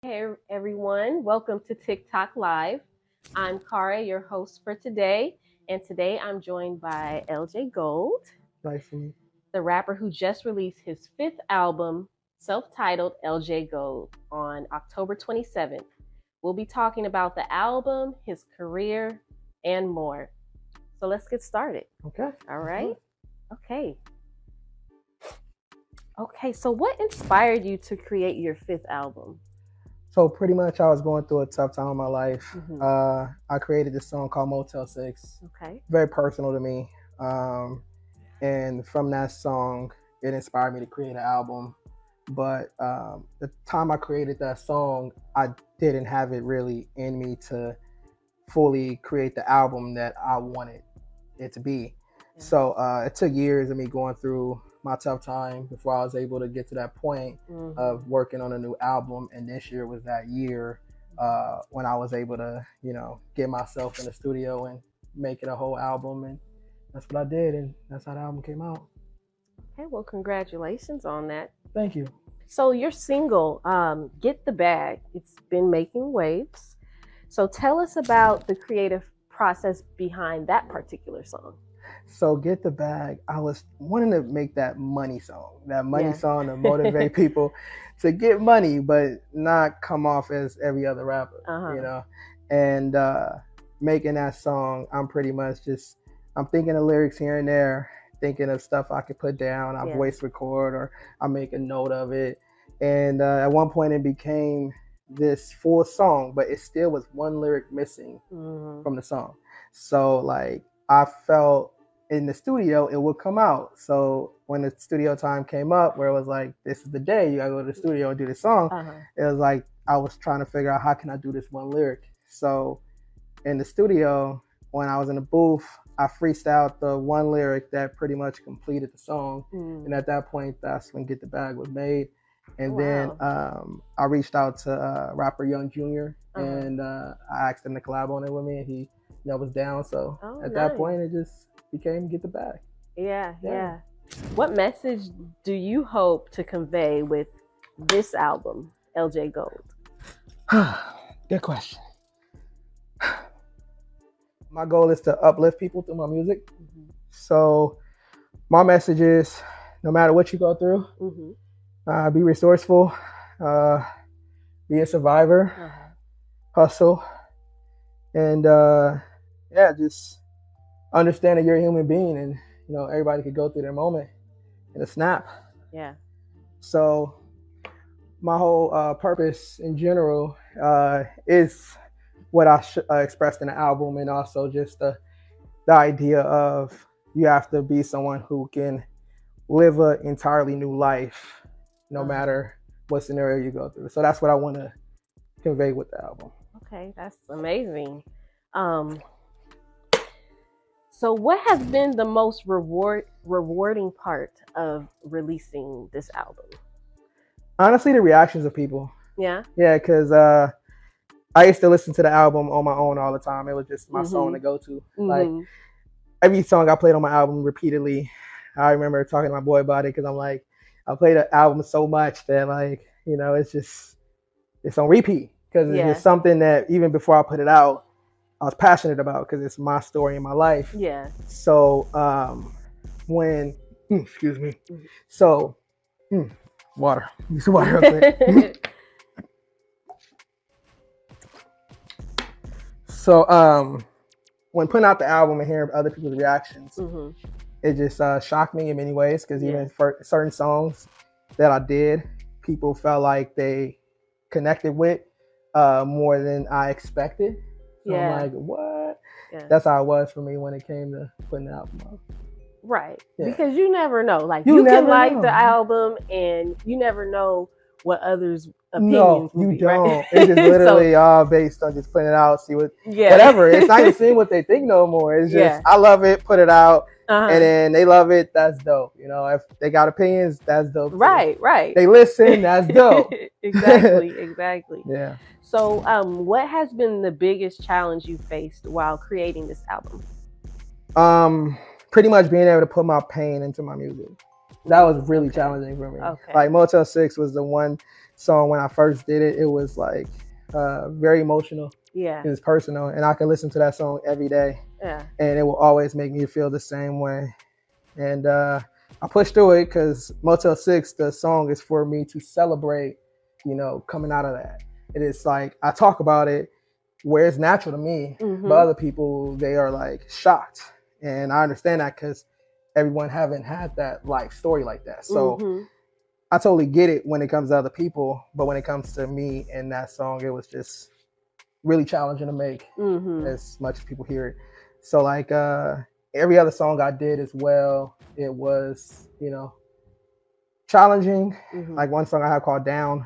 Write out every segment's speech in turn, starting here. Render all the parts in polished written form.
Hey everyone, welcome to TikTok Live. I'm Kara, your host for today, and today I'm joined by LJGold, Nice to meet you. the rapper who just released his fifth album, self-titled LJGold, on October 27th. We'll be talking about the album, his career, and more. So let's get started. Okay. All right? Okay. Okay, so what inspired you to create your fifth album? So pretty much I was going through a tough time in my life. Mhm. I created this song called Motel 6. Okay. Very personal to me. And from that song, it inspired me to create an album. But the time I created that song, I didn't have it really in me to fully create the album that I wanted it to be. Yeah. So it took years of me going through my tough time before I was able to get to that point of working on a new album. And this year was that year when I was able to, get myself in the studio and make it a whole album. And that's what I did. And that's how the album came out. Okay, well, congratulations on that. Thank you. So your single, Get the Bag, it's been making waves. So tell us about the creative process behind that particular song. So Get the Bag, I was wanting to make that money song Yeah. song to motivate people to get money, but not come off as every other rapper, and making that song, I'm pretty much I'm thinking of lyrics here and there, thinking of stuff I could put down, I voice record, or I make a note of it. And at one point it became this full song, but it still was one lyric missing from the song. So like I felt in the studio it would come out. So when the studio time came up where it was like, this is the day you gotta go to the studio and do this song, it was like I was trying to figure out how can I do this one lyric. So in the studio, when I was in the booth, I freestyled the one lyric that pretty much completed the song. And at that point, that's when Get the Bag was made. And then I reached out to rapper Young Jr. and I asked him to collab on it with me, and he was down. So at that point, it just became Get the Bag. Yeah. What message do you hope to convey with this album, LJGold? Good question. My goal is to uplift people through my music. So my message is, no matter what you go through, be resourceful, be a survivor, hustle, and just understand that you're a human being, and everybody could go through their moment in a snap. Yeah. So my whole purpose in general is what I expressed in the album, and also just the idea of you have to be someone who can live an entirely new life no matter what scenario you go through. So that's what I want to convey with the album. Okay, that's amazing. So what has been the most rewarding part of releasing this album? Honestly, the reactions of people. Yeah, because I used to listen to the album on my own all the time. It was just my song to go to. Like every song I played on my album repeatedly. I remember talking to my boy about it because I'm like, I played the album so much that it's on repeat because it's just something that even before I put it out, I was passionate about because it's my story in my life. Yeah. So when water. Use some water real quick. So when putting out the album and hearing other people's reactions, it just shocked me in many ways because even for certain songs that I did, people felt like they connected with more than I expected. So I'm like, what? Yeah. That's how it was for me when it came to putting the album out. Right. Yeah. Because you never know. Like you can like the album and you never know what others' opinions will be. No, you don't. Right? It's just literally all based on just putting it out, see what, whatever. It's not even seeing what they think no more. It's just, I love it, put it out, and then they love it, that's dope. If they got opinions, that's dope. Right. They listen, that's dope. Exactly. Yeah. So what has been the biggest challenge you faced while creating this album? Pretty much being able to put my pain into my music. That was really challenging for me. Okay. Like Motel 6 was the one song when I first did it. It was like very emotional. Yeah. It was personal, and I could listen to that song every day. Yeah. And it will always make me feel the same way. And I pushed through it because Motel 6, the song is for me to celebrate, coming out of that. It is like I talk about it where it's natural to me, but other people, they are like shocked. And I understand that because everyone haven't had that life story like that. So I totally get it when it comes to other people, but when it comes to me and that song, it was just really challenging to make as much as people hear it. So like every other song I did as well, it was, challenging. Like one song I have called Down,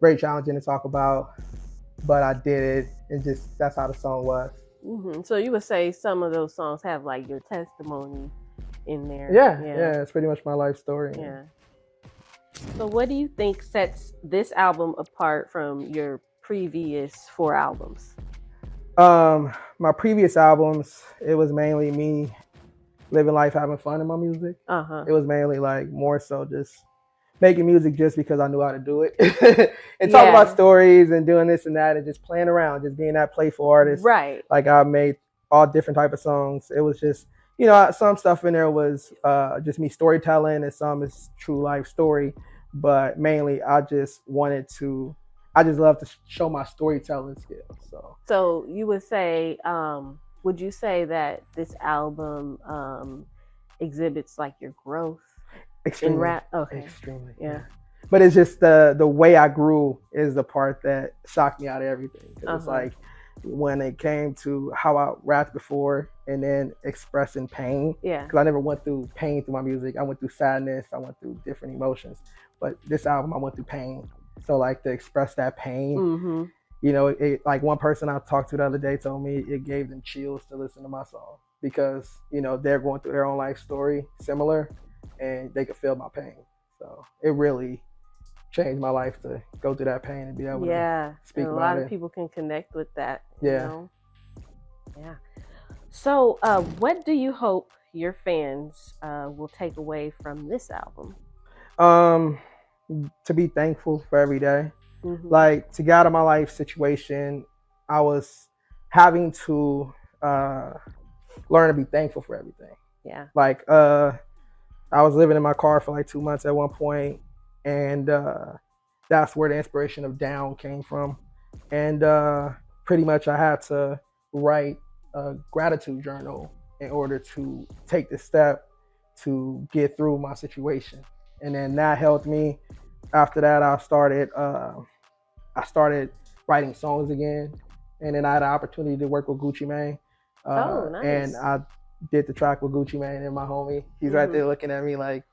very challenging to talk about, but I did it, and just that's how the song was. So you would say some of those songs have like your testimony in there. Yeah, it's pretty much my life story. Yeah. So what do you think sets this album apart from your previous 4 albums? My previous albums, it was mainly me living life, having fun in my music. It was mainly like more so just making music just because I knew how to do it and talk about stories and doing this and that and just playing around, just being that playful artist. Right. Like I made all different type of songs. It was just, some stuff in there was just me storytelling and some is true life story. But mainly I just love to show my storytelling skills. So you would say, would you say that this album exhibits like your growth extremely, in rap? Okay. Extremely. Yeah. But it's just the way I grew is the part that shocked me out of everything. It's like when it came to how I rapped before and then expressing pain. Yeah. Because I never went through pain through my music. I went through sadness. I went through different emotions. But this album, I went through pain. So like to express that pain, like one person I talked to the other day told me it gave them chills to listen to my song because, they're going through their own life story similar and they could feel my pain. So it really changed my life to go through that pain and be able to speak about it. A lot of people can connect with that. Yeah. Yeah. So what do you hope your fans will take away from this album? To be thankful for every day. Like to get out of my life situation, I was having to learn to be thankful for everything. Yeah. Like I was living in my car for like 2 months at one point, and that's where the inspiration of Down came from. And pretty much I had to write a gratitude journal in order to take the step to get through my situation. And then that helped me. After that, I started writing songs again, and then I had an opportunity to work with Gucci Mane. Nice. And I did the track with Gucci Mane and my homie. He's right there looking at me like,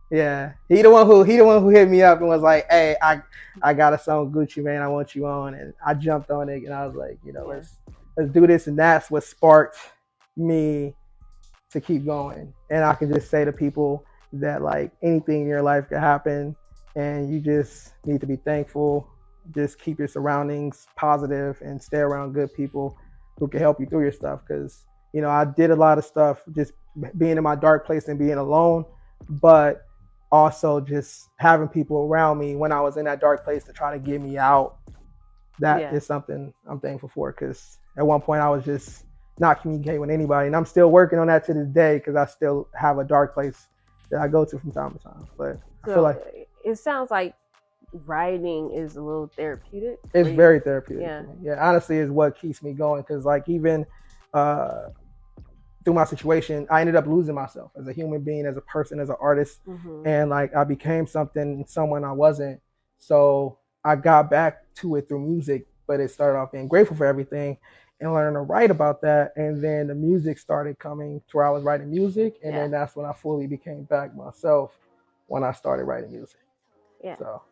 yeah. He the one who hit me up and was like, "Hey, I got a song with Gucci Mane, I want you on." And I jumped on it, and I was like, let's do this. And that's what sparked me to keep going. And I can just say to people that like anything in your life could happen. And you just need to be thankful. Just keep your surroundings positive and stay around good people who can help you through your stuff. Because, I did a lot of stuff just being in my dark place and being alone, but also just having people around me when I was in that dark place to try to get me out. That is something I'm thankful for, because at one point I was just not communicating with anybody. And I'm still working on that to this day because I still have a dark place that I go to from time to time. But I feel like it sounds like writing is a little therapeutic. It's very therapeutic. Yeah, honestly, is what keeps me going. Because like even through my situation, I ended up losing myself as a human being, as a person, as an artist, and like I became someone I wasn't. So I got back to it through music, but it started off being grateful for everything and learning to write about that. And then the music started coming to where I was writing music, and then that's when I fully became back myself when I started writing music. Yeah. So,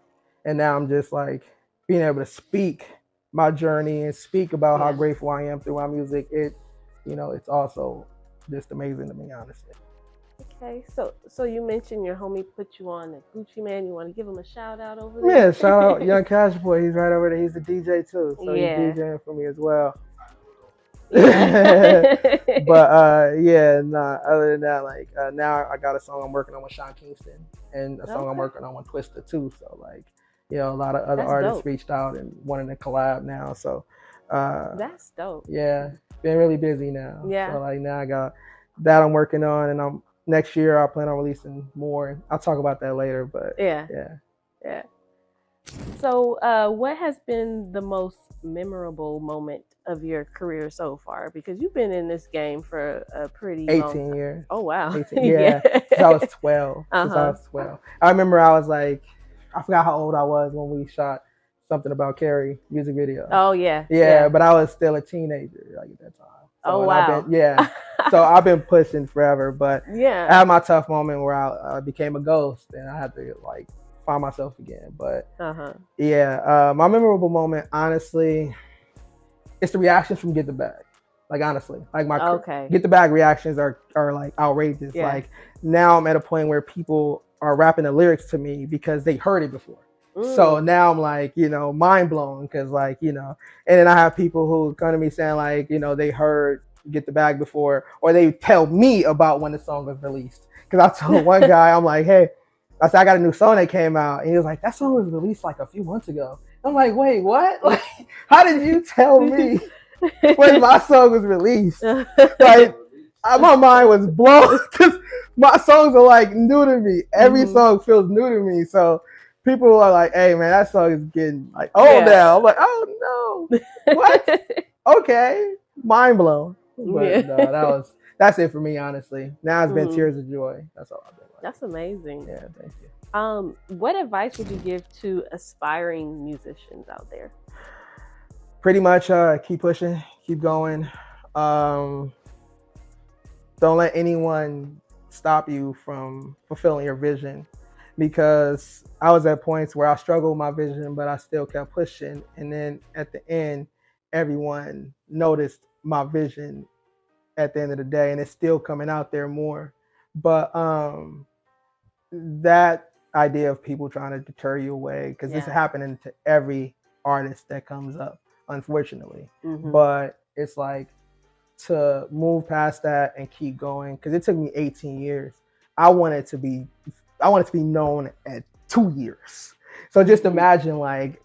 and now I'm just like being able to speak my journey and speak about how grateful I am through my music. It's also just amazing to me, honestly. Okay, so you mentioned your homie put you on the Gucci Mane. You want to give him a shout out over there? Yeah, shout out Young Cash Boy. He's right over there. He's the DJ too, so he's DJing for me as well. Yeah. But yeah, nah, other than that, like now I got a song I'm working on with Sean Kingston and a song I'm working on with Twista too. So like, you know, a lot of other artists reached out and wanting to collab now. So that's dope. Yeah, been really busy now. Yeah. So like now I got that I'm working on, and next year I plan on releasing more. I'll talk about that later, but yeah. So what has been the most memorable moment of your career so far? Because you've been in this game for a pretty 18 long time. years. Oh wow. 18, yeah. Since I was 12. Since I was 12. I remember I was like, I forgot how old I was when we shot Something About Carrie music video. Oh yeah. Yeah, but I was still a teenager like at that time. So, oh wow. So I've been pushing forever, but yeah, I had my tough moment where I became a ghost and I had to like find myself again. But my memorable moment, honestly, it's the reactions from Get the Bag. Like honestly, like my Get the Bag reactions are like outrageous. Yeah. Like now I'm at a point where people are rapping the lyrics to me because they heard it before. So now I'm like, you know, mind blown because like, you know, and then I have people who come to me saying like, you know, they heard Get the Bag before, or they tell me about when the song was released. Because I told one guy, I'm like, hey, I said I got a new song that came out, and he was like, that song was released like a few months ago. I'm like, wait, what? Like, how did you tell me when my song was released? Like, my mind was blown because my songs are like new to me. Every song feels new to me. So people are like, hey man, that song is getting like old now. I'm like, oh no. What? Okay. Mind blown. But no, that's it for me, honestly. Now it's been tears of joy. That's all I've been like. That's amazing. Yeah, thank you. What advice would you give to aspiring musicians out there? Pretty much keep pushing, keep going. Don't let anyone stop you from fulfilling your vision, because I was at points where I struggled with my vision, but I still kept pushing. And then at the end, everyone noticed my vision at the end of the day, and it's still coming out there more. But that idea of people trying to deter you away, because this is happening to every artist that comes up, unfortunately. But it's like, to move past that and keep going, because it took me 18 years. I wanted to be known at 2 years. So just imagine like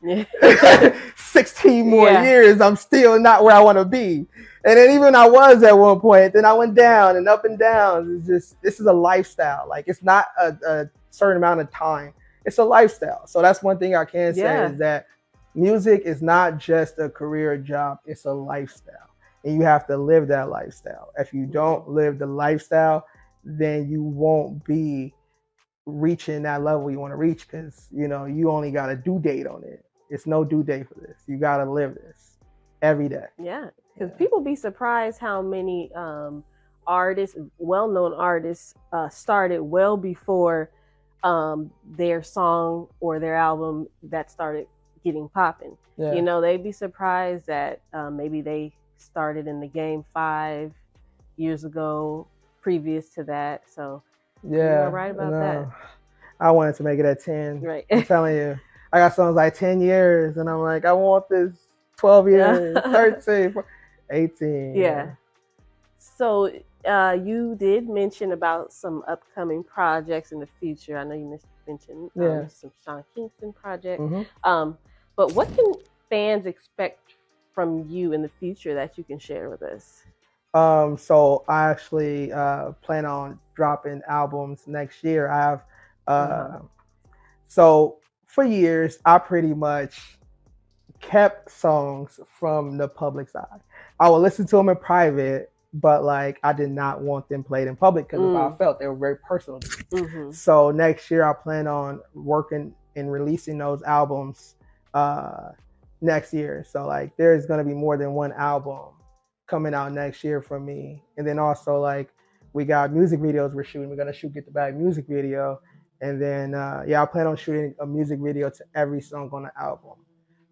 16 more years, I'm still not where I want to be. And then even I was at one point, then I went down and up and down. It's just, this is a lifestyle. Like, it's not a certain amount of time. It's a lifestyle. So that's one thing I can say is that music is not just a career job. It's a lifestyle. And you have to live that lifestyle. If you don't live the lifestyle, then you won't be reaching that level you want to reach, because, you know, you only got a due date on it. It's no due date for this. You got to live this every day. Yeah, because people be surprised how many artists, well-known artists, started well before their song or their album that started getting popping. You know, they'd be surprised that maybe they started in the game 5 years ago previous to that. So you're right about that. I wanted to make it at 10. Right. I'm telling you, I got songs like 10 years, and I'm like, I want this 12 years, 13, 18. Yeah. So you did mention about some upcoming projects in the future. I know you mentioned some Sean Kingston project. But what can fans expect from you in the future that you can share with us? So I actually plan on dropping albums next year. I have so for years I pretty much kept songs from the public side. I would listen to them in private, but like I did not want them played in public because if I felt they were very personal to me. So next year I plan on working and releasing those albums next year. So like there's gonna be more than one album coming out next year from me. And then also like we got music videos we're shooting. We're gonna shoot Get the Bag music video. And then I plan on shooting a music video to every song on the album.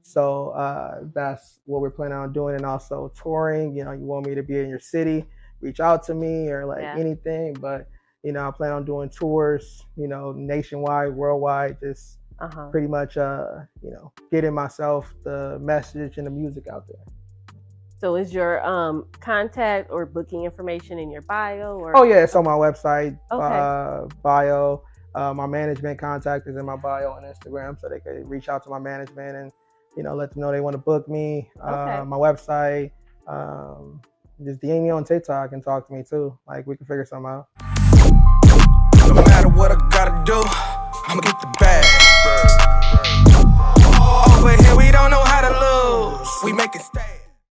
So that's what we're planning on doing. And also touring, you know, you want me to be in your city, reach out to me or like anything. But, you know, I plan on doing tours, you know, nationwide, worldwide, just pretty much, you know, getting myself the message and the music out there. So is your contact or booking information in your bio? Or oh yeah, it's on my website okay. bio. My management contact is in my bio on Instagram, so they can reach out to my management and let them know they want to book me. Okay. My website. Just DM me on TikTok and talk to me too. Like we can figure something out.